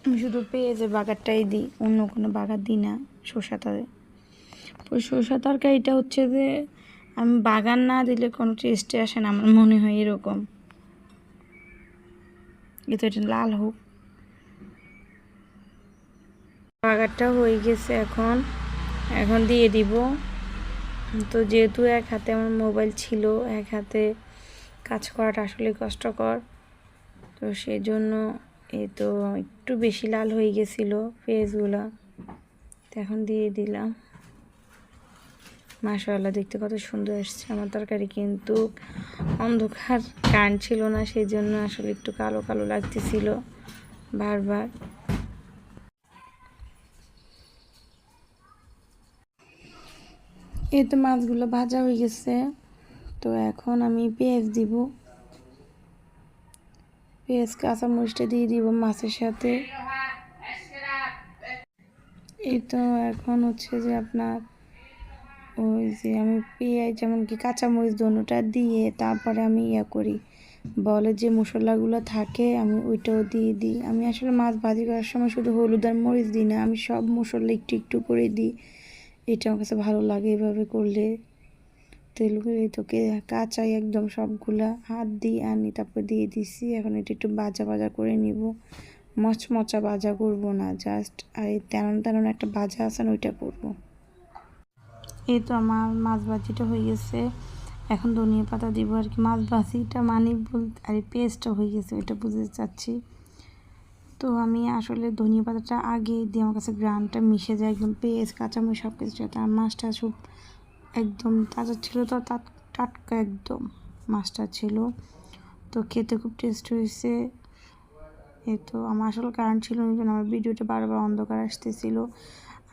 আমি শুধু পেঁয়াজের বাগারটাই দিই, অন্য কোনো বাগার দিই না শসা তরকারি। ওই শসা তরকারিটা হচ্ছে যে আমি বাগার না দিলে কোনো টেস্টে আসে না, আমার মনে হয় এরকম। এটা লাল হোক, বাগারটা হয়ে গেছে। এখন এখন দিয়ে দিব। তো যেহেতু এক হাতে আমার মোবাইল ছিল, এক হাতে কাজ করাটা আসলে কষ্টকর, তো সেই জন্য এই তো একটু বেশি লাল হয়ে গেছিলো পেঁয়াজগুলো, তো এখন দিয়ে দিলাম। মাশাআল্লাহ, দেখতে কত সুন্দর এসছে আমার তরকারি। কিন্তু অন্ধকার, কারেন্ট ছিল না, সেই জন্য আসলে একটু কালো কালো লাগতেছিল বারবার। এই তো মাছগুলো ভাজা হয়ে গেছে। তো এখন আমি পেঁয়াজ দিব, পেঁয়াজ কাঁচামরিচটা দিয়ে দিব মাছের সাথে। এই তো এখন হচ্ছে যে আপনার ওই যে আমি পেঁয়াজ যেমন কি কাঁচামরিচ দোনোটা দিয়ে তারপরে আমি করি, বলে যে মশলাগুলো থাকে আমি ওইটাও দিয়ে দিই। আমি আসলে মাছ ভাজি করার সময় শুধু হলুদ আর মরিচ দিই না, আমি সব মশলা একটু একটু করে দিই। এটা আমার কাছে ভালো লাগে এভাবে করলে। তেলগুলো তোকে কাঁচাই একদম সবগুলা হাত দিয়ে আনি, তারপর দিয়ে দিছি। এখন এটা একটু ভাজা ভাজা করে নিব, মচমচা ভাজা করব না, জাস্ট আর তেমন তেমন একটা ভাজা আছে না ওইটা করবো। এই তো আমার মাছ ভাজিটা হয়ে গেছে। এখন ধনিয়া পাতা দিব আর কি। মাছ ভাজিটা মানে বলতে আর পেস্টটা হয়ে গেছে, ওইটা বুঝতে চাচ্ছি। তো আমি আসলে ধনিয়া পাতাটা আগে দিয়ে আমার কাছে গ্রানটা মিশে যায় একদম, পেঁয়াজ কাঁচামরিচ সব কিছু সাথে। আর মাছটা সব একদম তাজা ছিল, তো টাটকা একদম মাছটা ছিল। তো খেতে খুব টেস্ট হয়েছে। এই তো আমার আসলে কারেন্ট ছিল না, আমার ভিডিওটা বারবার অন্ধকার আসতেছিল।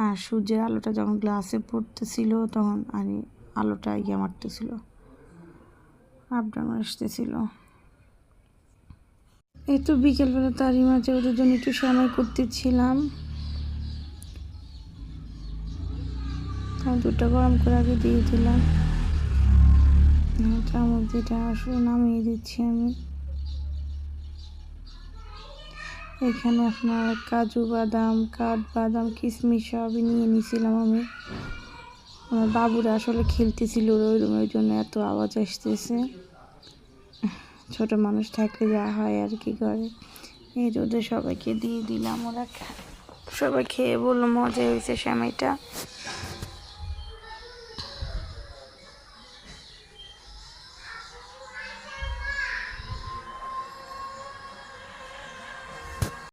আর সূর্যের আলোটা যখন গ্লাসে পড়তেছিল তখন আলোটা মারতেছিল, আপ ডাউন আসতেছিল। এই তো বিকেলবেলা তারই মাঝে ওদের জন্য একটু সময় করতেছিলাম। দুধটা গরম করে আগে দিয়ে দিলাম, চামচ যেটা আসলে নামিয়ে দিচ্ছি আমি। এখানে আপনার কাজু বাদাম, কাঠবাদাম, কিশমিশ সবই নিয়ে নিয়েছিলাম আমি। আমার বাবুরা আসলে খেলতেছিল ওই রুমের জন্য এত আওয়াজ আসতেছে। ছোট মানুষ থাকলে যা হয় আর কি করে। এই ওদের সবাইকে দিয়ে দিলাম, ওরা সবাই খেয়ে বললো মজা হয়েছে সেমাইটা।